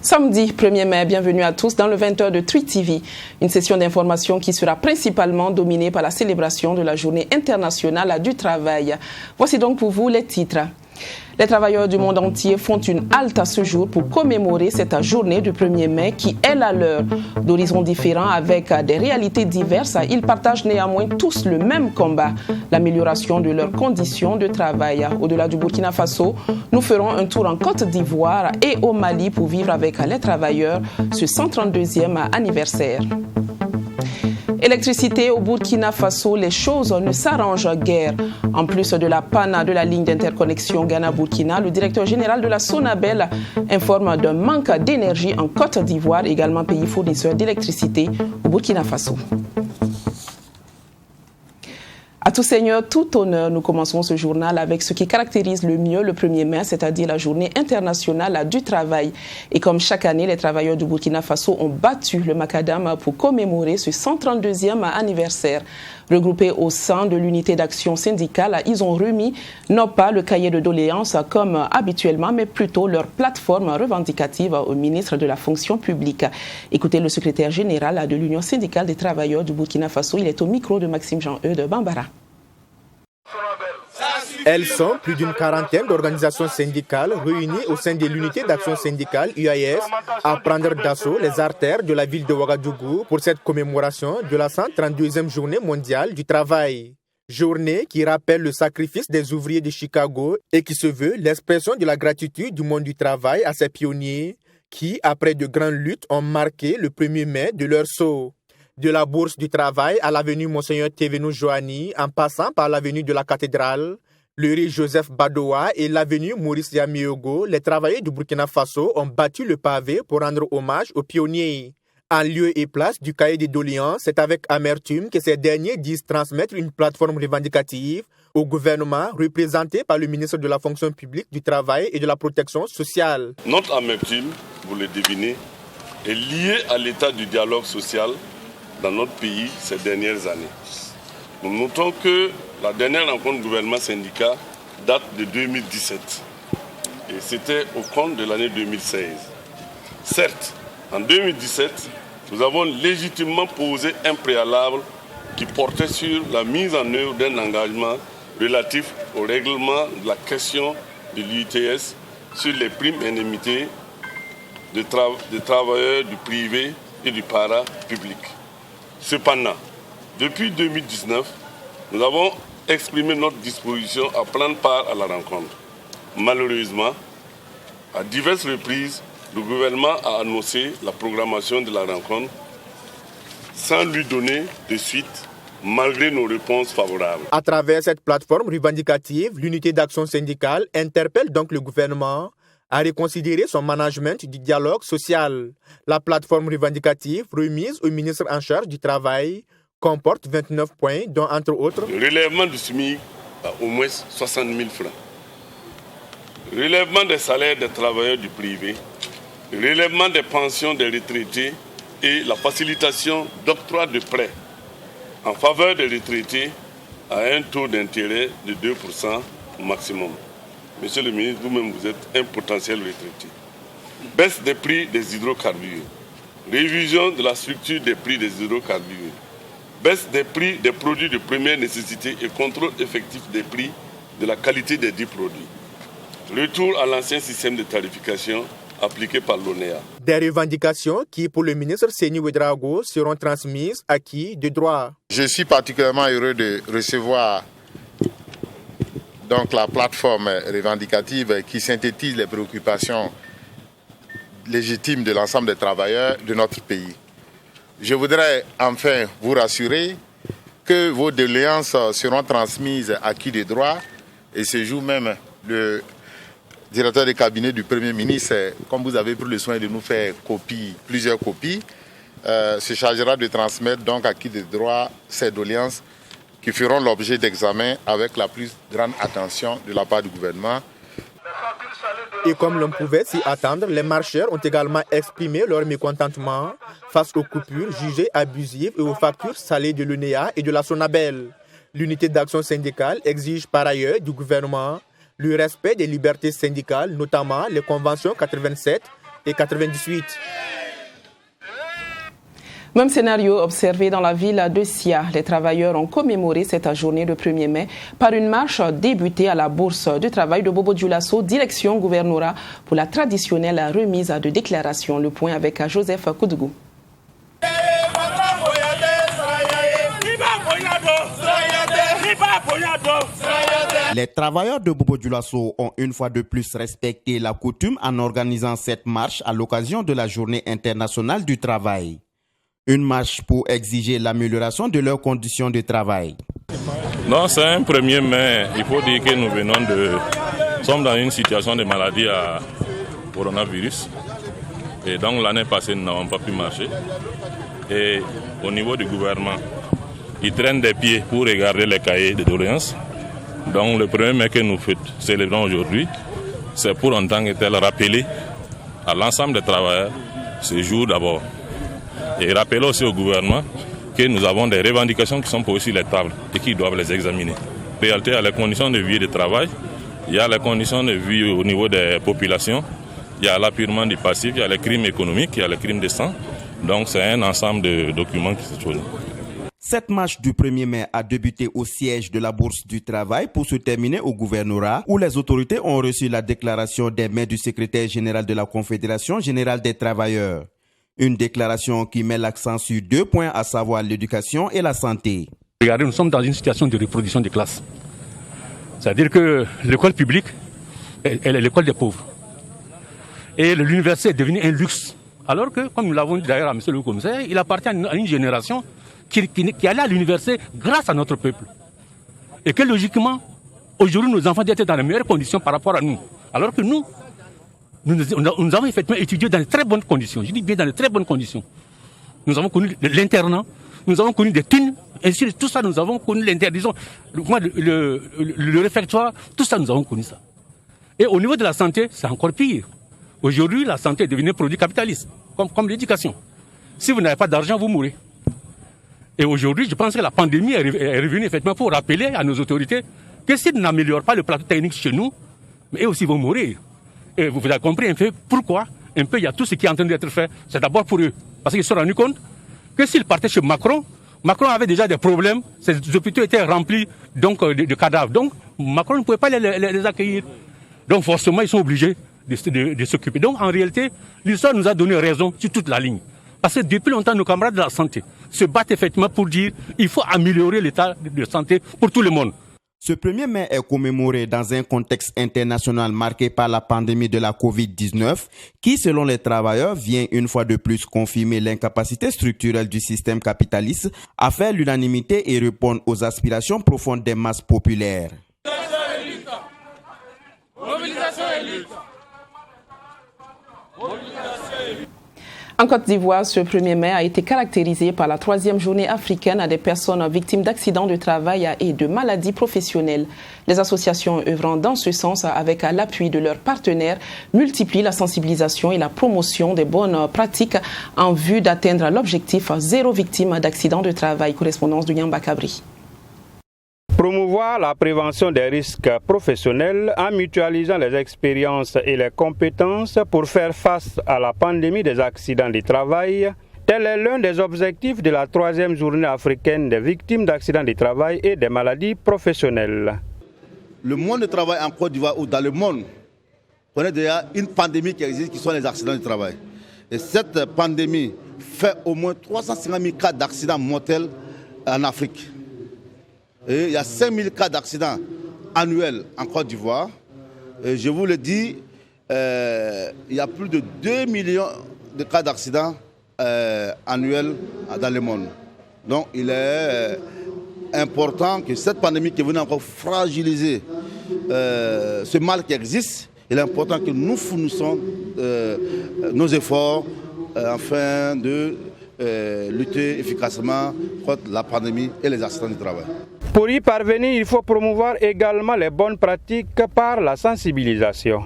Samedi 1er mai, bienvenue à tous dans le 20h de Tweet TV, une session d'information qui sera principalement dominée par la célébration de la Journée internationale du travail. Voici donc pour vous les titres. Les travailleurs du monde entier font une halte à ce jour pour commémorer cette journée du 1er mai qui est la leur. D'horizons différents avec des réalités diverses, ils partagent néanmoins tous le même combat, l'amélioration de leurs conditions de travail. Au-delà du Burkina Faso, nous ferons un tour en Côte d'Ivoire et au Mali pour vivre avec les travailleurs ce 132e anniversaire. Électricité au Burkina Faso, les choses ne s'arrangent guère. En plus de la panne de la ligne d'interconnexion Ghana-Burkina, le directeur général de la Sonabel informe d'un manque d'énergie en Côte d'Ivoire, également pays fournisseur d'électricité au Burkina Faso. À tout seigneur, tout honneur, nous commençons ce journal avec ce qui caractérise le mieux le 1er mai, c'est-à-dire la journée internationale du travail. Et comme chaque année, les travailleurs du Burkina Faso ont battu le macadam pour commémorer ce 132e anniversaire. Regroupés au sein de l'unité d'action syndicale, ils ont remis non pas le cahier de doléances comme habituellement, mais plutôt leur plateforme revendicative au ministre de la fonction publique. Écoutez le secrétaire général de l'Union syndicale des travailleurs du Burkina Faso. Il est au micro de Maxime Jean-Eudes Bambara. Elles sont plus d'une quarantaine d'organisations syndicales réunies au sein de l'unité d'action syndicale UAS à prendre d'assaut les artères de la ville de Ouagadougou pour cette commémoration de la 132e journée mondiale du travail. Journée qui rappelle le sacrifice des ouvriers de Chicago et qui se veut l'expression de la gratitude du monde du travail à ces pionniers qui, après de grandes luttes, ont marqué le 1er mai de leur saut. De la Bourse du Travail à l'avenue Monseigneur Thévenou Joanny, en passant par l'avenue de la Cathédrale, le rue Joseph Badoa et l'avenue Maurice Yamiogo, les travailleurs du Burkina Faso ont battu le pavé pour rendre hommage aux pionniers. En lieu et place du cahier des doléances, c'est avec amertume que ces derniers disent transmettre une plateforme revendicative au gouvernement représenté par le ministre de la fonction publique, du travail et de la protection sociale. Notre amertume, vous le devinez, est liée à l'état du dialogue social dans notre pays ces dernières années. Nous notons que la dernière rencontre gouvernement-syndicat date de 2017 et c'était au compte de l'année 2016. Certes, en 2017, nous avons légitimement posé un préalable qui portait sur la mise en œuvre d'un engagement relatif au règlement de la question de l'UITS sur les primes indemnités de travailleurs du privé et du para-public. Cependant, depuis 2019, nous avons exprimé notre disposition à prendre part à la rencontre. Malheureusement, à diverses reprises, le gouvernement a annoncé la programmation de la rencontre sans lui donner de suite, malgré nos réponses favorables. À travers cette plateforme revendicative, l'unité d'action syndicale interpelle donc le gouvernement à reconsidérer son management du dialogue social. La plateforme revendicative remise au ministre en charge du Travail comporte 29 points, dont entre autres le relèvement du SMIC à au moins 60 000 francs, le relèvement des salaires des travailleurs du privé, le relèvement des pensions des retraités et la facilitation d'octroi de prêts en faveur des retraités à un taux d'intérêt de 2% au maximum. Monsieur le ministre, vous-même, vous êtes un potentiel retraité. Baisse des prix des hydrocarbures, révision de la structure des prix des hydrocarbures, baisse des prix des produits de première nécessité et contrôle effectif des prix de la qualité des dits produits. Retour à l'ancien système de tarification appliqué par l'ONEA. Des revendications qui, pour le ministre Seni Ouedraogo, seront transmises à qui de droit. Je suis particulièrement heureux de recevoir donc la plateforme revendicative qui synthétise les préoccupations légitimes de l'ensemble des travailleurs de notre pays. Je voudrais enfin vous rassurer que vos doléances seront transmises à qui de droit et ce jour même le directeur de cabinet du Premier ministre, comme vous avez pris le soin de nous faire plusieurs copies, se chargera de transmettre donc à qui de droit ces doléances qui feront l'objet d'examen avec la plus grande attention de la part du gouvernement. Et comme l'on pouvait s'y attendre, les marcheurs ont également exprimé leur mécontentement face aux coupures jugées abusives et aux factures salées de l'UNEA et de la Sonabel. L'unité d'action syndicale exige par ailleurs du gouvernement le respect des libertés syndicales, notamment les conventions 87 et 98. Même scénario observé dans la ville de Sia. Les travailleurs ont commémoré cette journée de 1er mai par une marche débutée à la Bourse du travail de Bobo-Dioulasso, direction gouvernorat, pour la traditionnelle remise de déclaration. Le point avec Joseph Koudgou. Les travailleurs de Bobo-Dioulasso ont une fois de plus respecté la coutume en organisant cette marche à l'occasion de la Journée internationale du travail. Une marche pour exiger l'amélioration de leurs conditions de travail. Non, c'est un 1er mai. Il faut dire que nous sommes dans une situation de maladie à coronavirus. Et donc l'année passée, nous n'avons pas pu marcher. Et au niveau du gouvernement, ils traînent des pieds pour regarder les cahiers de doléances. Donc le 1er mai que nous célébrons aujourd'hui, c'est pour en tant que tel rappeler à l'ensemble des travailleurs ce jour d'abord. Et rappeler aussi au gouvernement que nous avons des revendications qui sont posées sur les tables et qu'ils doivent les examiner. En réalité, il y a les conditions de vie et de travail, il y a les conditions de vie au niveau des populations, il y a l'appurement du passif, il y a les crimes économiques, il y a les crimes de sang. Donc c'est un ensemble de documents qui se trouvent. Cette marche du 1er mai a débuté au siège de la Bourse du Travail pour se terminer au gouvernorat où les autorités ont reçu la déclaration des mains du secrétaire général de la Confédération générale des travailleurs. Une déclaration qui met l'accent sur 2 points, à savoir l'éducation et la santé. Regardez, nous sommes dans une situation de reproduction des classes. C'est-à-dire que l'école publique, elle est l'école des pauvres. Et l'université est devenue un luxe. Alors que, comme nous l'avons dit d'ailleurs à M. le commissaire, il appartient à une génération qui allait à l'université grâce à notre peuple. Et que logiquement, aujourd'hui, nos enfants doivent être dans les meilleures conditions par rapport à nous. Alors que nous avons effectivement étudié dans de très bonnes conditions. Je dis bien dans de très bonnes conditions. Nous avons connu l'internat, nous avons connu des thunes, ainsi tout ça, nous avons connu l'interdiction, le réfectoire, tout ça, nous avons connu ça. Et au niveau de la santé, c'est encore pire. Aujourd'hui, la santé est devenue un produit capitaliste, comme l'éducation. Si vous n'avez pas d'argent, vous mourrez. Et aujourd'hui, je pense que la pandémie est revenue effectivement pour rappeler à nos autorités que s'ils n'améliorent pas le plateau technique chez nous, mais eux aussi vont mourir. Et vous avez compris un peu pourquoi, il y a tout ce qui est en train d'être fait, c'est d'abord pour eux. Parce qu'ils se sont rendus compte que s'ils partaient chez Macron, Macron avait déjà des problèmes, ces hôpitaux étaient remplis donc, de cadavres. Donc Macron ne pouvait pas les accueillir. Donc forcément, ils sont obligés de s'occuper. Donc en réalité, l'histoire nous a donné raison sur toute la ligne. Parce que depuis longtemps, nos camarades de la santé se battent effectivement pour dire qu'il faut améliorer l'état de santé pour tout le monde. Ce 1er mai est commémoré dans un contexte international marqué par la pandémie de la Covid-19 qui, selon les travailleurs, vient une fois de plus confirmer l'incapacité structurelle du système capitaliste à faire l'unanimité et répondre aux aspirations profondes des masses populaires. Mobilisation et lutte. En Côte d'Ivoire, ce 1er mai a été caractérisé par la 3e journée africaine des personnes victimes d'accidents de travail et de maladies professionnelles. Les associations œuvrant dans ce sens avec l'appui de leurs partenaires multiplient la sensibilisation et la promotion des bonnes pratiques en vue d'atteindre l'objectif zéro victime d'accidents de travail. Correspondance de Yamba Kabri. Promouvoir la prévention des risques professionnels en mutualisant les expériences et les compétences pour faire face à la pandémie des accidents du travail, tel est l'un des objectifs de la 3e journée africaine des victimes d'accidents du travail et des maladies professionnelles. Le monde du travail en Côte d'Ivoire ou dans le monde connaît déjà une pandémie qui existe, qui sont les accidents du travail. Et cette pandémie fait au moins 350 000 cas d'accidents mortels en Afrique. Et il y a 5 000 cas d'accidents annuels en Côte d'Ivoire. Et je vous le dis, il y a plus de 2 millions de cas d'accidents annuels dans le monde. Donc il est important que cette pandémie qui est venue encore fragiliser ce mal qui existe, il est important que nous fournissons nos efforts afin de lutter efficacement contre la pandémie et les accidents du travail. Pour y parvenir, il faut promouvoir également les bonnes pratiques par la sensibilisation.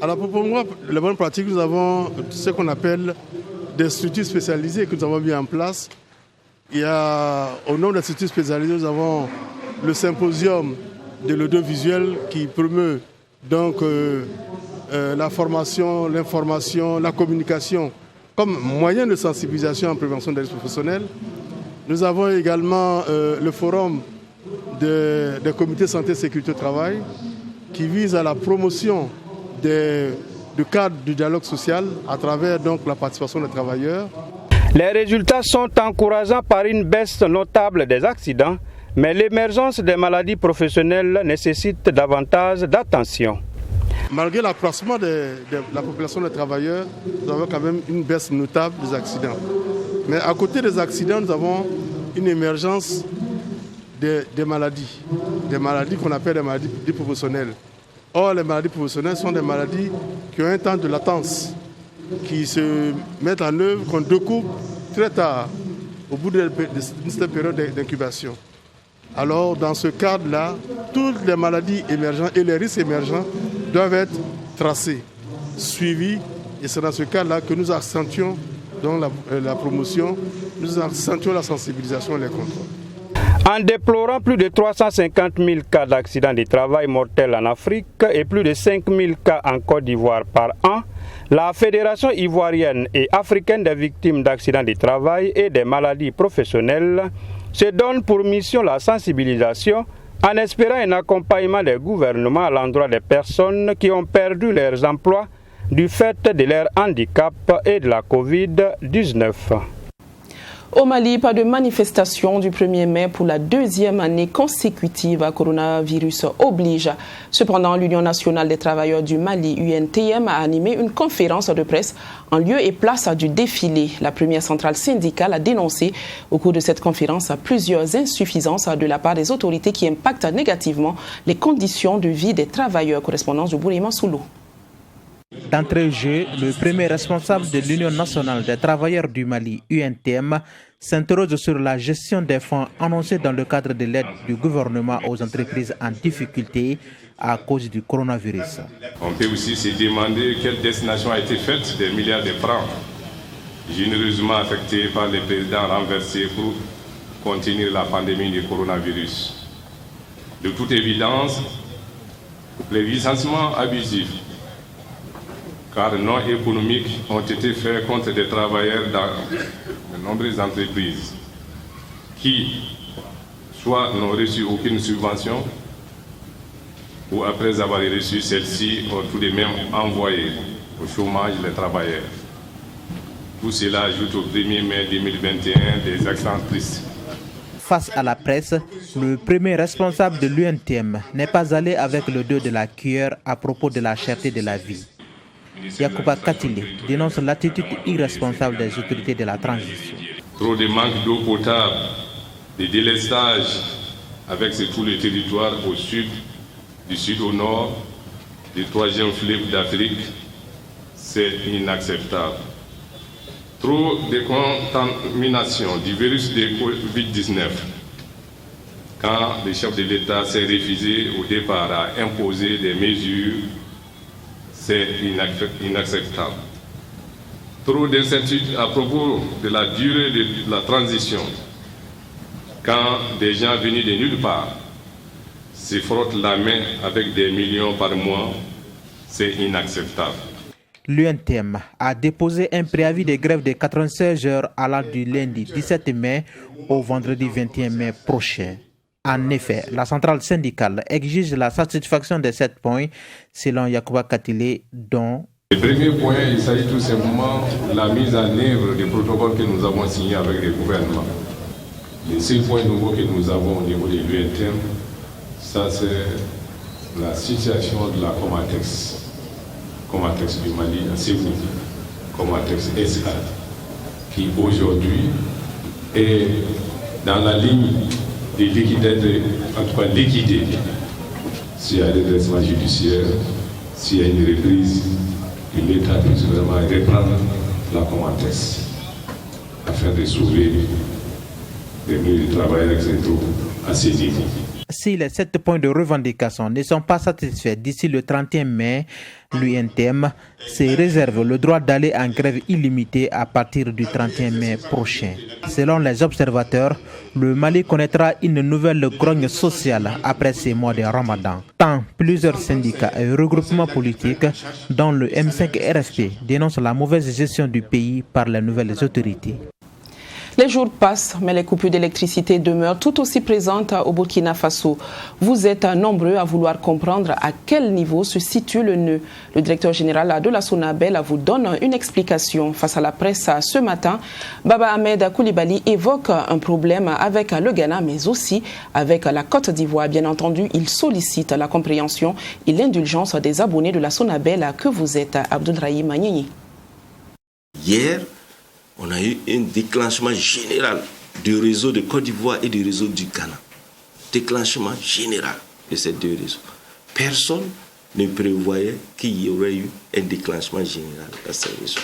Alors pour promouvoir les bonnes pratiques, nous avons ce qu'on appelle des structures spécialisées que nous avons mis en place. Au nom des structures spécialisées, nous avons le symposium de l'audiovisuel qui promeut donc la formation, l'information, la communication comme moyen de sensibilisation en prévention des risques professionnels. Nous avons également le forum des comités santé et sécurité au travail qui vise à la promotion du cadre du dialogue social à travers donc la participation des travailleurs. Les résultats sont encourageants par une baisse notable des accidents, mais l'émergence des maladies professionnelles nécessite davantage d'attention. Malgré l'accroissement de la population des travailleurs, nous avons quand même une baisse notable des accidents. Mais à côté des accidents, nous avons une émergence des maladies qu'on appelle des maladies professionnelles. Or, les maladies professionnelles sont des maladies qui ont un temps de latence, qui se mettent en œuvre, qu'on découvre très tard, au bout d'une certaine période d'incubation. Alors, dans ce cadre-là, toutes les maladies émergentes et les risques émergents doivent être tracés, suivis, et c'est dans ce cadre-là que nous accentuons donc la promotion, nous accentuons la sensibilisation et les contrôles. En déplorant plus de 350 000 cas d'accidents du travail mortels en Afrique et plus de 5 000 cas en Côte d'Ivoire par an, la Fédération ivoirienne et africaine des victimes d'accidents du travail et des maladies professionnelles se donne pour mission la sensibilisation en espérant un accompagnement des gouvernements à l'endroit des personnes qui ont perdu leurs emplois du fait de leur handicap et de la Covid-19. Au Mali, pas de manifestation du 1er mai pour la deuxième année consécutive à coronavirus oblige. Cependant, l'Union nationale des travailleurs du Mali, UNTM, a animé une conférence de presse en lieu et place du défilé. La première centrale syndicale a dénoncé au cours de cette conférence plusieurs insuffisances de la part des autorités qui impactent négativement les conditions de vie des travailleurs. Correspondance de Bourima Soulou. D'entrée de jeu, le premier responsable de l'Union nationale des travailleurs du Mali, UNTM, s'interroge sur la gestion des fonds annoncés dans le cadre de l'aide du gouvernement aux entreprises en difficulté à cause du coronavirus. On peut aussi se demander quelle destination a été faite des milliards de francs généreusement affectés par les présidents renversés pour contenir la pandémie du coronavirus. De toute évidence, les licenciements abusifs car non économiques ont été faits contre des travailleurs dans de nombreuses entreprises qui soit n'ont reçu aucune subvention ou après avoir reçu celle-ci ont tout de même envoyé au chômage les travailleurs. Tout cela ajoute au 1er mai 2021 des accents tristes. Face à la presse, le premier responsable de l'UNTM n'est pas allé avec le dos de la cuillère à propos de la cherté de la vie. Yacouba Katile dénonce l'attitude irresponsable des autorités de la transition. Trop de manque d'eau potable, de délestage avec tout le territoire au sud, du sud au nord, du troisième fleuve d'Afrique, c'est inacceptable. Trop de contamination du virus de Covid-19. Quand le chef de l'État s'est refusé au départ à imposer des mesures, c'est inacceptable. Trop d'incertitudes à propos de la durée de la transition. Quand des gens venus de nulle part se frottent la main avec des millions par mois, c'est inacceptable. L'UNTM a déposé un préavis de grève de 96 heures allant du lundi 17 mai au vendredi 21 mai prochain. En effet, la centrale syndicale exige la satisfaction de 7 points, selon Yacouba Katile, dont... Le premier point, il s'agit tout simplement de la mise en œuvre des protocoles que nous avons signés avec les gouvernements. Les 6 points nouveaux que nous avons au niveau de l'UNTM, ça c'est la situation de la Comatex du Mali à Sévou, Comatex SA, qui aujourd'hui est dans la ligne de liquider, en tout cas liquider, s'il y a un redressement judiciaire, s'il y a une reprise, que l'État puisse vraiment reprendre la Comatex afin de sauver les milliers de travailleurs, etc. à ces niveaux. Si les 7 points de revendication ne sont pas satisfaits d'ici le 31 mai, l'UNTM se réserve le droit d'aller en grève illimitée à partir du 31 mai prochain. Selon les observateurs, le Mali connaîtra une nouvelle grogne sociale après ces mois de Ramadan. Tant plusieurs syndicats et regroupements politiques, dont le M5 RFP, dénoncent la mauvaise gestion du pays par les nouvelles autorités. Les jours passent, mais les coupures d'électricité demeurent tout aussi présentes au Burkina Faso. Vous êtes nombreux à vouloir comprendre à quel niveau se situe le nœud. Le directeur général de la Sonabel vous donne une explication. Face à la presse ce matin, Baba Ahmed Koulibaly évoque un problème avec le Ghana, mais aussi avec la Côte d'Ivoire. Bien entendu, il sollicite la compréhension et l'indulgence des abonnés de la Sonabel que vous êtes. Abdoulrahim Magnini. Hier, on a eu un déclenchement général du réseau de Côte d'Ivoire et du réseau du Ghana. Déclenchement général de ces deux réseaux. Personne ne prévoyait qu'il y aurait eu un déclenchement général dans ces réseaux.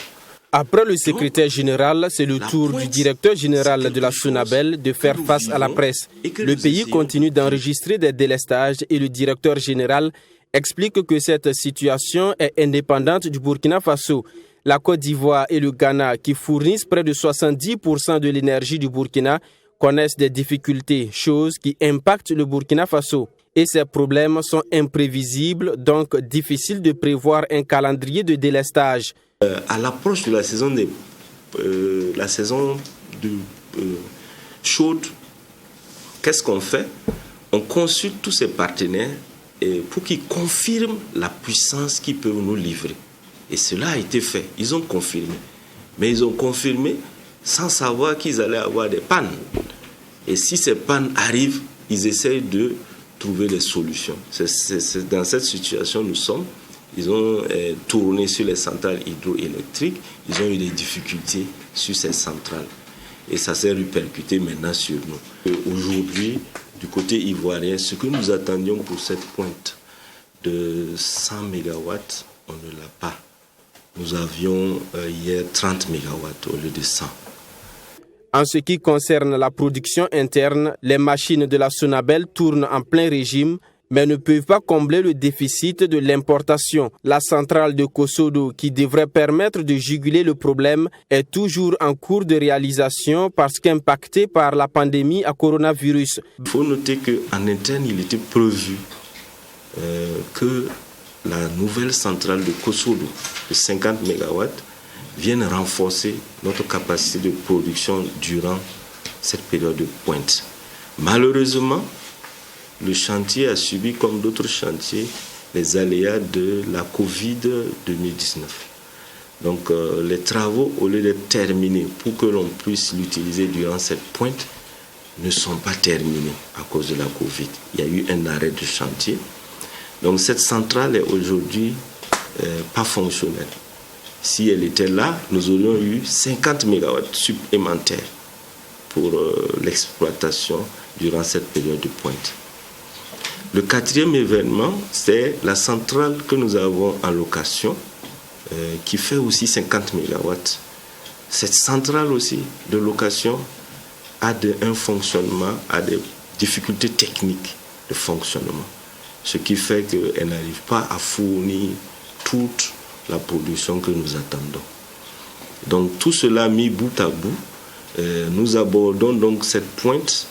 Après le secrétaire général, c'est le tour du directeur général de la Sonabel de faire face à la presse. Le pays continue d'enregistrer des délestages et le directeur général explique que cette situation est indépendante du Burkina Faso. La Côte d'Ivoire et le Ghana, qui fournissent près de 70% de l'énergie du Burkina, connaissent des difficultés, chose qui impacte le Burkina Faso. Et ces problèmes sont imprévisibles, donc difficile de prévoir un calendrier de délestage. À l'approche de la saison, chaude, qu'est-ce qu'on fait? On consulte tous ces partenaires pour qu'ils confirment la puissance qu'ils peuvent nous livrer. Et cela a été fait. Ils ont confirmé. Mais ils ont confirmé sans savoir qu'ils allaient avoir des pannes. Et si ces pannes arrivent, ils essayent de trouver des solutions. C'est dans cette situation nous sommes. Ils ont tourné sur les centrales hydroélectriques. Ils ont eu des difficultés sur ces centrales. Et ça s'est répercuté maintenant sur nous. Aujourd'hui, du côté ivoirien, ce que nous attendions pour cette pointe de 100 MW, on ne l'a pas. Nous avions hier 30 MW au lieu de 100. En ce qui concerne la production interne, les machines de la Sonabel tournent en plein régime, mais ne peuvent pas combler le déficit de l'importation. La centrale de Kosodo, qui devrait permettre de juguler le problème, est toujours en cours de réalisation parce qu'impactée par la pandémie à coronavirus. Il faut noter qu'en interne, il était prévu que la nouvelle centrale de Kosodo de 50 MW vienne renforcer notre capacité de production durant cette période de pointe. Malheureusement, le chantier a subi, comme d'autres chantiers, les aléas de la Covid-2019. Donc les travaux, au lieu d'être terminés pour que l'on puisse l'utiliser durant cette pointe, ne sont pas terminés à cause de la Covid. Il y a eu un arrêt de chantier. Donc cette centrale est aujourd'hui pas fonctionnelle. Si elle était là, nous aurions eu 50 MW supplémentaires pour l'exploitation durant cette période de pointe. Le quatrième événement, c'est la centrale que nous avons en location, qui fait aussi 50 MW. Cette centrale aussi de location a un fonctionnement, a des difficultés techniques de fonctionnement. Ce qui fait qu'elle n'arrive pas à fournir toute la production que nous attendons. Donc tout cela mis bout à bout, nous abordons donc cette pointe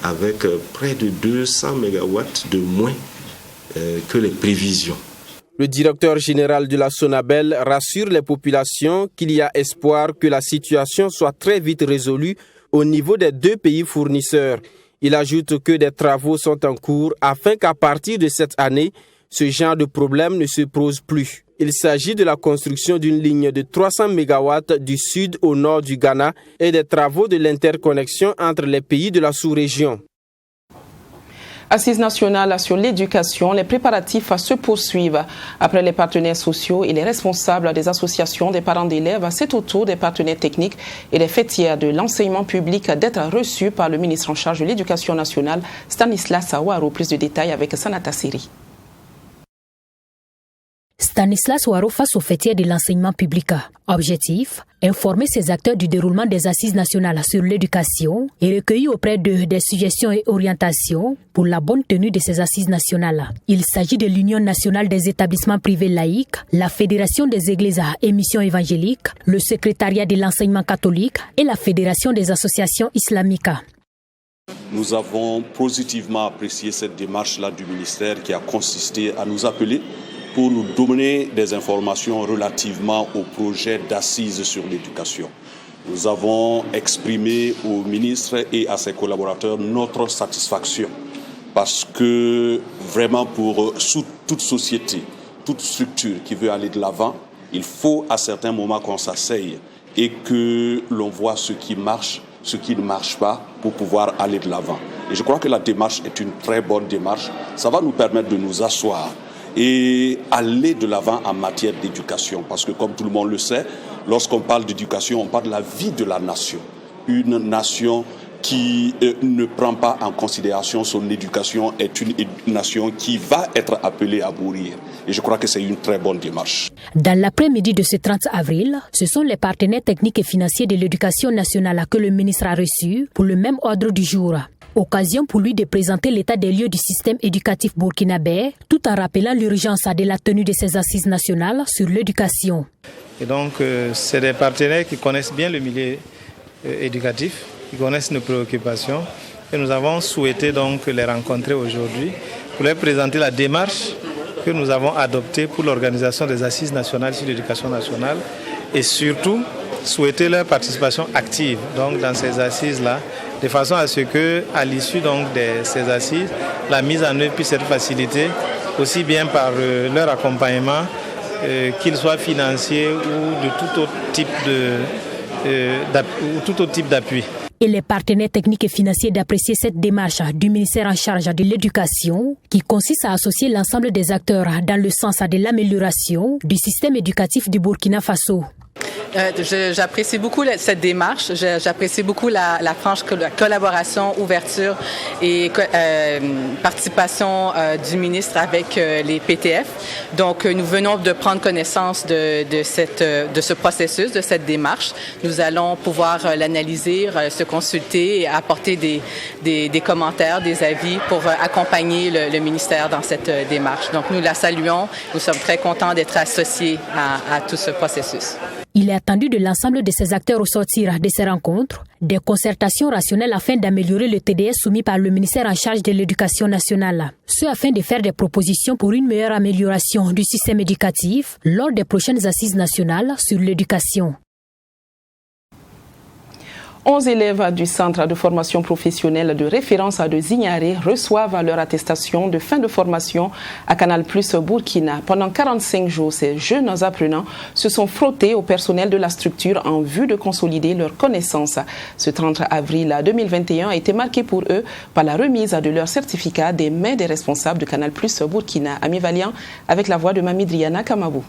avec près de 200 MW de moins que les prévisions. Le directeur général de la Sonabel rassure les populations qu'il y a espoir que la situation soit très vite résolue au niveau des deux pays fournisseurs. Il ajoute que des travaux sont en cours afin qu'à partir de cette année, ce genre de problème ne se pose plus. Il s'agit de la construction d'une ligne de 300 MW du sud au nord du Ghana et des travaux de l'interconnexion entre les pays de la sous-région. Assise nationale sur l'éducation, les préparatifs se poursuivent. Après les partenaires sociaux et les responsables des associations des parents d'élèves, c'est au tour des partenaires techniques et des fêtières de l'enseignement public d'être reçus par le ministre en charge de l'éducation nationale, Stanislas Sawaro. Plus de détails avec Sanata Siri. Stanislas Ouaro face aux fêtières de l'enseignement public. Objectif, informer ces acteurs du déroulement des assises nationales sur l'éducation et recueillir auprès d'eux des suggestions et orientations pour la bonne tenue de ces assises nationales. Il s'agit de l'Union nationale des établissements privés laïcs, la Fédération des églises et missions évangéliques, le secrétariat de l'enseignement catholique et la Fédération des associations islamiques. Nous avons positivement apprécié cette démarche-là du ministère qui a consisté à nous appeler pour nous donner des informations relativement au projet d'assises sur l'éducation. Nous avons exprimé au ministre et à ses collaborateurs notre satisfaction parce que vraiment pour toute société, toute structure qui veut aller de l'avant, il faut à certains moments qu'on s'asseye et que l'on voit ce qui marche, ce qui ne marche pas pour pouvoir aller de l'avant. Et je crois que la démarche est une très bonne démarche. Ça va nous permettre de nous asseoir et aller de l'avant en matière d'éducation. Parce que comme tout le monde le sait, lorsqu'on parle d'éducation, on parle de la vie de la nation. Une nation qui ne prend pas en considération son éducation est une nation qui va être appelée à mourir. Et je crois que c'est une très bonne démarche. Dans l'après-midi de ce 30 avril, ce sont les partenaires techniques et financiers de l'éducation nationale que le ministre a reçus pour le même ordre du jour. Occasion pour lui de présenter l'état des lieux du système éducatif burkinabé, tout en rappelant l'urgence de la tenue de ces assises nationales sur l'éducation. Et donc, c'est des partenaires qui connaissent bien le milieu éducatif, qui connaissent nos préoccupations. Et nous avons souhaité donc les rencontrer aujourd'hui pour leur présenter la démarche que nous avons adoptée pour l'organisation des assises nationales sur l'éducation nationale et surtout souhaiter leur participation active donc, dans ces assises-là, de façon à ce qu'à l'issue donc, de ces assises, la mise en œuvre puisse être facilitée aussi bien par leur accompagnement, qu'il soit financier ou de tout autre type d'appui. Et les partenaires techniques et financiers d'apprécier cette démarche du ministère en charge de l'éducation qui consiste à associer l'ensemble des acteurs dans le sens de l'amélioration du système éducatif du Burkina Faso. J'apprécie beaucoup cette démarche, j'apprécie beaucoup la franche collaboration, ouverture et participation du ministre avec les PTF. Donc nous venons de prendre connaissance de ce processus, de cette démarche. Nous allons pouvoir l'analyser, se consulter et apporter des commentaires, des avis pour accompagner le ministère dans cette démarche. Donc nous la saluons, nous sommes très contents d'être associés à tout ce processus. Il est attendu de l'ensemble de ces acteurs au sortir de ces rencontres des concertations rationnelles afin d'améliorer le TDS soumis par le ministère en charge de l'éducation nationale. Ce afin de faire des propositions pour une meilleure amélioration du système éducatif lors des prochaines assises nationales sur l'éducation. 11 élèves du centre de formation professionnelle de référence de Zignaré reçoivent leur attestation de fin de formation à Canal+ Burkina. Pendant 45 jours, ces jeunes apprenants se sont frottés au personnel de la structure en vue de consolider leurs connaissances. Ce 30 avril 2021 a été marqué pour eux par la remise de leur certificat des mains des responsables de Canal+ Burkina. Ami Valiant avec la voix de Mamie Driana Kamabou.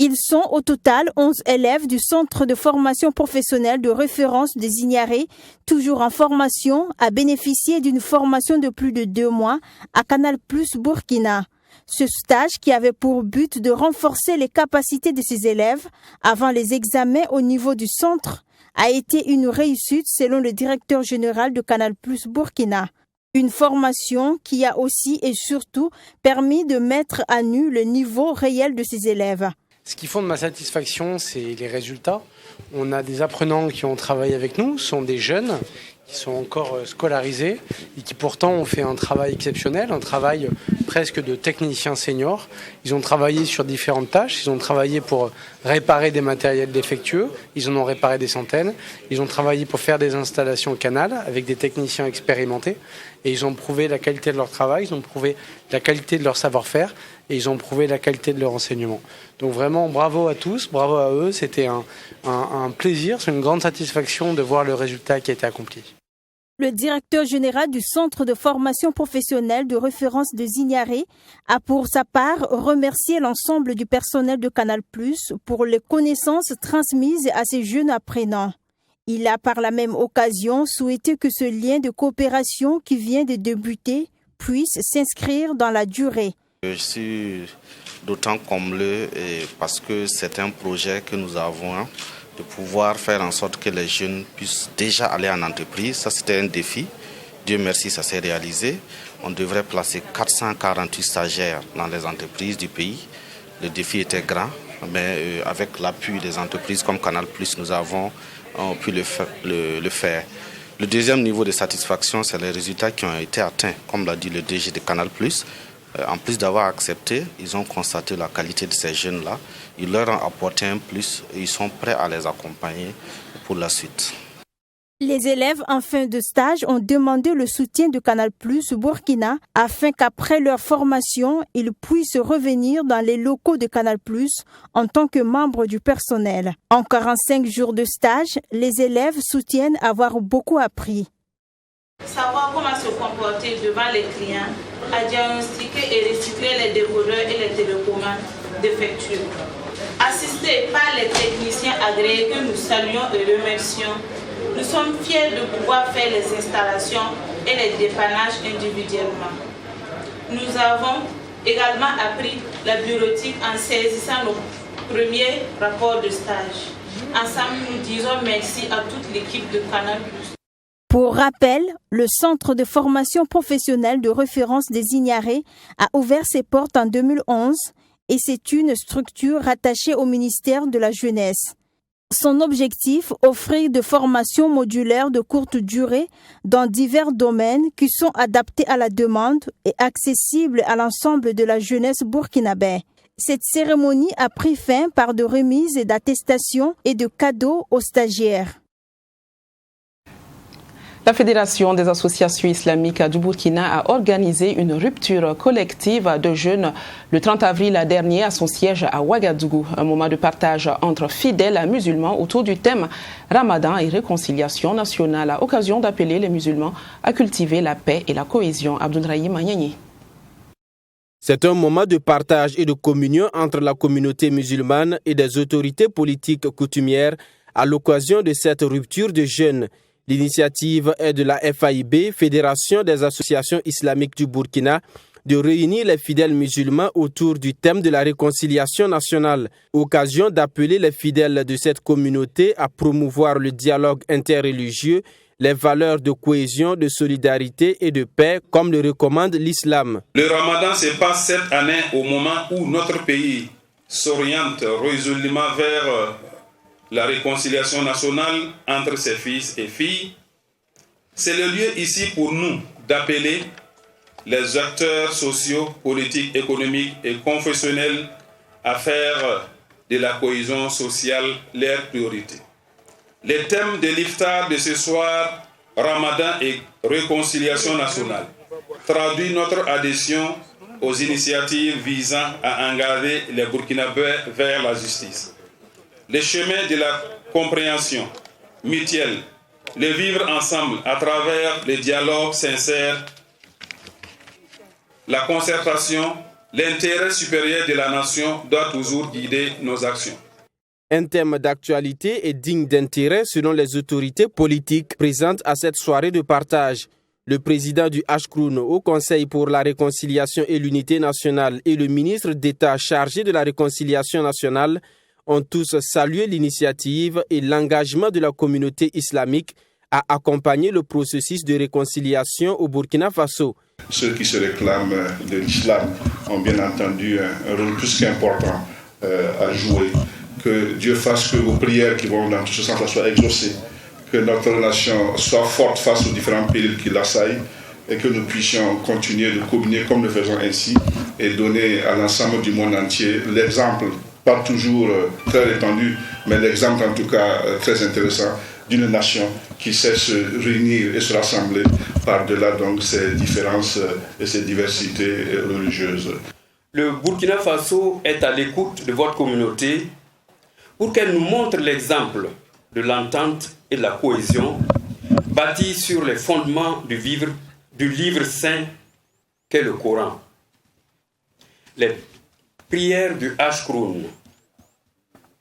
Ils sont au total 11 élèves du centre de formation professionnelle de référence de Zignaré, toujours en formation, à bénéficier d'une formation de plus de 2 mois à Canal+ Burkina. Ce stage qui avait pour but de renforcer les capacités de ces élèves avant les examens au niveau du centre a été une réussite selon le directeur général de Canal+ Burkina. Une formation qui a aussi et surtout permis de mettre à nu le niveau réel de ces élèves. Ce qui fonde ma satisfaction, c'est les résultats. On a des apprenants qui ont travaillé avec nous, ce sont des jeunes qui sont encore scolarisés et qui pourtant ont fait un travail exceptionnel, un travail presque de technicien senior. Ils ont travaillé sur différentes tâches, ils ont travaillé pour réparer des matériels défectueux, ils en ont réparé des centaines, ils ont travaillé pour faire des installations canal avec des techniciens expérimentés et ils ont prouvé la qualité de leur travail, ils ont prouvé la qualité de leur savoir-faire et ils ont prouvé la qualité de leur enseignement. Donc vraiment, bravo à tous, bravo à eux, c'était un plaisir, c'est une grande satisfaction de voir le résultat qui a été accompli. Le directeur général du centre de formation professionnelle de référence de Zignaré a pour sa part remercié l'ensemble du personnel de Canal+ pour les connaissances transmises à ces jeunes apprenants. Il a par la même occasion souhaité que ce lien de coopération qui vient de débuter puisse s'inscrire dans la durée. Je suis d'autant comblé parce que c'est un projet que nous avons de pouvoir faire en sorte que les jeunes puissent déjà aller en entreprise. Ça, c'était un défi. Dieu merci, ça s'est réalisé. On devrait placer 448 stagiaires dans les entreprises du pays. Le défi était grand, mais avec l'appui des entreprises comme Canal+, nous avons pu le faire. Le deuxième niveau de satisfaction, c'est les résultats qui ont été atteints, comme l'a dit le DG de Canal+. En plus d'avoir accepté, ils ont constaté la qualité de ces jeunes-là. Ils leur ont apporté un plus et ils sont prêts à les accompagner pour la suite. Les élèves en fin de stage ont demandé le soutien de Canal+ Burkina afin qu'après leur formation, ils puissent revenir dans les locaux de Canal+ en tant que membres du personnel. En 45 jours de stage, les élèves soutiennent avoir beaucoup appris. Savoir comment se comporter devant les clients, à diagnostiquer et recycler les décodeurs et les télécommandes défectueux. Assistés par les techniciens agréés que nous saluons et remercions, nous sommes fiers de pouvoir faire les installations et les dépannages individuellement. Nous avons également appris la bureautique en saisissant nos premiers rapports de stage. Ensemble, nous disons merci à toute l'équipe de Canal+. Pour rappel, le Centre de formation professionnelle de référence des Ignarés a ouvert ses portes en 2011 et c'est une structure rattachée au ministère de la Jeunesse. Son objectif, offrir des formations modulaires de courte durée dans divers domaines qui sont adaptés à la demande et accessibles à l'ensemble de la jeunesse burkinabé. Cette cérémonie a pris fin par de remises et d'attestations et de cadeaux aux stagiaires. La Fédération des associations islamiques du Burkina a organisé une rupture collective de jeunes le 30 avril dernier à son siège à Ouagadougou. Un moment de partage entre fidèles musulmans autour du thème Ramadan et réconciliation nationale à occasion d'appeler les musulmans à cultiver la paix et la cohésion. Abdoulaye Magnani. C'est un moment de partage et de communion entre la communauté musulmane et des autorités politiques coutumières à l'occasion de cette rupture de jeunes. L'initiative est de la FAIB, Fédération des associations islamiques du Burkina, de réunir les fidèles musulmans autour du thème de la réconciliation nationale, occasion d'appeler les fidèles de cette communauté à promouvoir le dialogue interreligieux, les valeurs de cohésion, de solidarité et de paix, comme le recommande l'islam. Le Ramadan se passe cette année au moment où notre pays s'oriente résolument vers la réconciliation nationale entre ses fils et filles. C'est le lieu ici pour nous d'appeler les acteurs sociaux, politiques, économiques et confessionnels à faire de la cohésion sociale leur priorité. Les thèmes de l'iftar de ce soir, Ramadan et réconciliation nationale, traduit notre adhésion aux initiatives visant à engager les Burkinabés vers la justice. Les chemins de la compréhension mutuelle, le vivre ensemble à travers les dialogues sincères, la concertation, l'intérêt supérieur de la nation doit toujours guider nos actions. Un thème d'actualité et digne d'intérêt selon les autorités politiques présentes à cette soirée de partage. Le président du Ashkroun au Conseil pour la réconciliation et l'unité nationale et le ministre d'État chargé de la réconciliation nationale ont tous salué l'initiative et l'engagement de la communauté islamique à accompagner le processus de réconciliation au Burkina Faso. Ceux qui se réclament de l'islam ont bien entendu un rôle plus qu'important à jouer. Que Dieu fasse que vos prières qui vont dans ce sens-là soient exaucées, que notre nation soit forte face aux différents périls qui l'assaillent et que nous puissions continuer de communier comme nous faisons ainsi et donner à l'ensemble du monde entier l'exemple, pas toujours très répandu, mais l'exemple en tout cas très intéressant d'une nation qui sait se réunir et se rassembler par-delà donc ces différences et ces diversités religieuses. Le Burkina Faso est à l'écoute de votre communauté pour qu'elle nous montre l'exemple de l'entente et de la cohésion bâtie sur les fondements du livre saint qu'est le Coran. Les prières du Ashkroun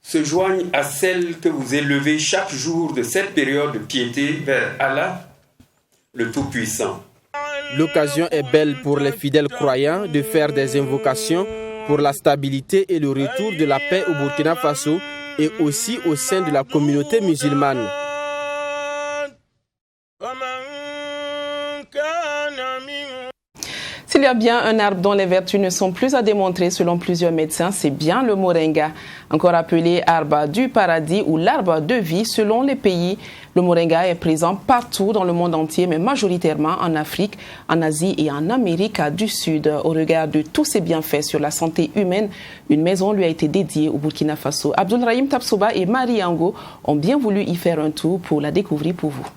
se joignent à celles que vous élevez chaque jour de cette période de piété vers Allah, le Tout-Puissant. L'occasion est belle pour les fidèles croyants de faire des invocations pour la stabilité et le retour de la paix au Burkina Faso et aussi au sein de la communauté musulmane. S'il y a bien un arbre dont les vertus ne sont plus à démontrer selon plusieurs médecins, c'est bien le moringa. Encore appelé arbre du paradis ou l'arbre de vie selon les pays, le moringa est présent partout dans le monde entier, mais majoritairement en Afrique, en Asie et en Amérique du Sud. Au regard de tous ses bienfaits sur la santé humaine, une maison lui a été dédiée au Burkina Faso. Abdulrahim Tapsoba et Marie Ango ont bien voulu y faire un tour pour la découvrir pour vous.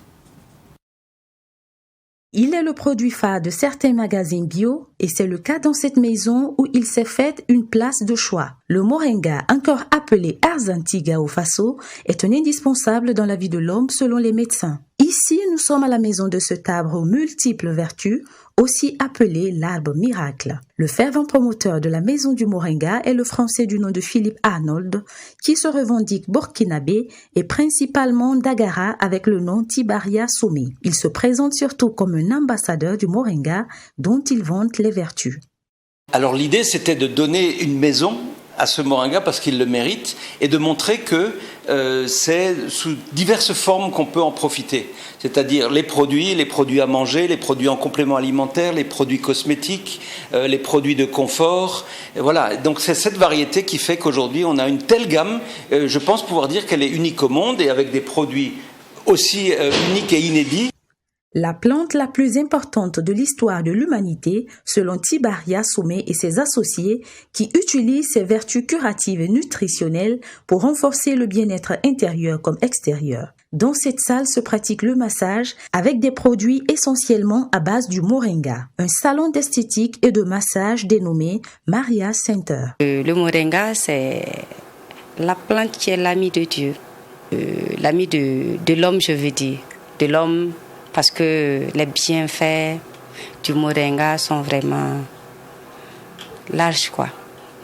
Il est le produit phare de certains magasins bio et c'est le cas dans cette maison où il s'est fait une place de choix. Le moringa, encore appelé Arzantiga au Faso, est un indispensable dans la vie de l'homme selon les médecins. Ici, nous sommes à la maison de cet arbre aux multiples vertus, aussi appelé l'arbre miracle. Le fervent promoteur de la maison du moringa est le Français du nom de Philippe Arnold, qui se revendique burkinabé et principalement d'Agara avec le nom Tibaria Somé. Il se présente surtout comme un ambassadeur du moringa dont il vante les vertus. Alors l'idée, c'était de donner une maison à ce moringa parce qu'il le mérite et de montrer que c'est sous diverses formes qu'on peut en profiter. C'est-à-dire les produits à manger, les produits en complément alimentaire, les produits cosmétiques, les produits de confort. Et voilà, donc c'est cette variété qui fait qu'aujourd'hui on a une telle gamme, je pense pouvoir dire qu'elle est unique au monde et avec des produits aussi uniques et inédits. La plante la plus importante de l'histoire de l'humanité, selon Tibaria Somé et ses associés, qui utilisent ses vertus curatives et nutritionnelles pour renforcer le bien-être intérieur comme extérieur. Dans cette salle se pratique le massage avec des produits essentiellement à base du moringa. Un salon d'esthétique et de massage dénommé Maria Center. Le moringa, c'est la plante qui est l'ami de Dieu, l'ami de l'homme, je veux dire, de l'homme. Parce que les bienfaits du moringa sont vraiment larges, quoi.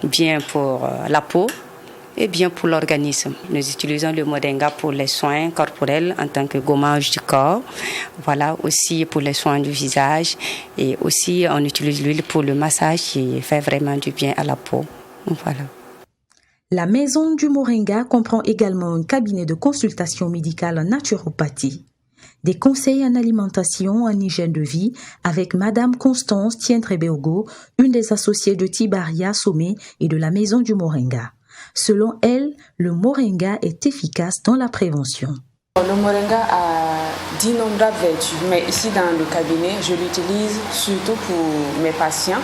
Bien pour la peau et bien pour l'organisme. Nous utilisons le moringa pour les soins corporels en tant que gommage du corps. Voilà, aussi pour les soins du visage. Et aussi, on utilise l'huile pour le massage qui fait vraiment du bien à la peau. Voilà. La maison du moringa comprend également un cabinet de consultation médicale en naturopathie. Des conseils en alimentation, en hygiène de vie, avec Madame Constance Tiendrebeogo, une des associées de Tibaria Somé et de la Maison du Moringa. Selon elle, le moringa est efficace dans la prévention. Le moringa a d'innombrables vertus, mais ici dans le cabinet, je l'utilise surtout pour mes patients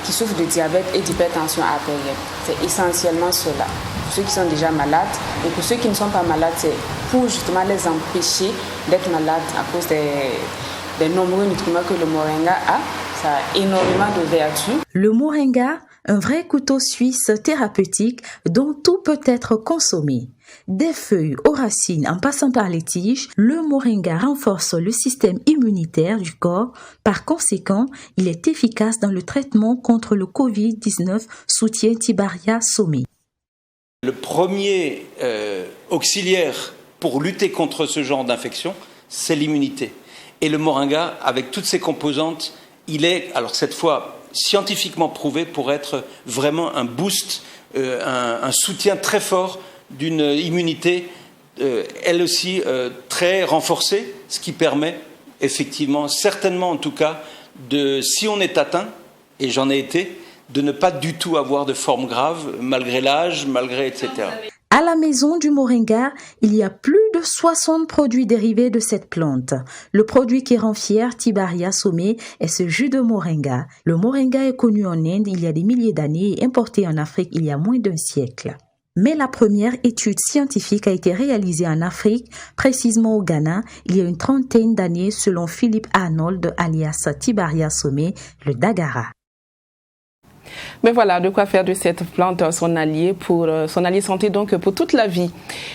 qui souffrent de diabète et d'hypertension artérielle. C'est essentiellement cela. Pour ceux qui sont déjà malades et pour ceux qui ne sont pas malades, c'est pour justement les empêcher d'être malades à cause des nombreux nutriments que le moringa a. Ça a énormément de vertus. Le moringa, un vrai couteau suisse thérapeutique dont tout peut être consommé. Des feuilles aux racines en passant par les tiges, le moringa renforce le système immunitaire du corps. Par conséquent, il est efficace dans le traitement contre le Covid-19, soutient Tibaria Somé. Le premier auxiliaire pour lutter contre ce genre d'infection, c'est l'immunité. Et le moringa, avec toutes ses composantes, il est, alors cette fois, scientifiquement prouvé pour être vraiment un boost, un soutien très fort d'une immunité, elle aussi très renforcée, ce qui permet effectivement, certainement en tout cas, si on est atteint, et j'en ai été, de ne pas du tout avoir de forme grave, malgré l'âge, malgré etc. À la maison du moringa, il y a plus de 60 produits dérivés de cette plante. Le produit qui rend fier Tibaria Somé est ce jus de moringa. Le moringa est connu en Inde il y a des milliers d'années et importé en Afrique il y a moins d'un siècle. Mais la première étude scientifique a été réalisée en Afrique, précisément au Ghana, il y a une 30aine d'années selon Philippe Arnold alias Tibaria Somé, le Dagara. Mais voilà, de quoi faire de cette plante son allié santé donc pour toute la vie.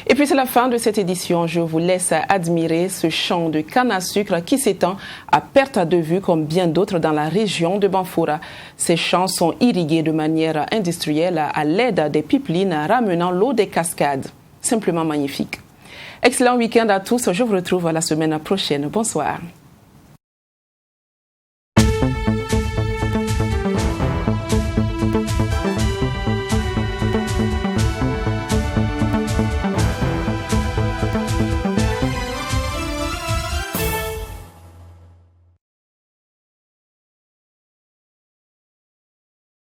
Et puis c'est la fin de cette édition. Je vous laisse admirer ce champ de canne à sucre qui s'étend à perte de vue comme bien d'autres dans la région de Banfora. Ces champs sont irrigués de manière industrielle à l'aide des pipelines ramenant l'eau des cascades. Simplement magnifique. Excellent week-end à tous. Je vous retrouve la semaine prochaine. Bonsoir.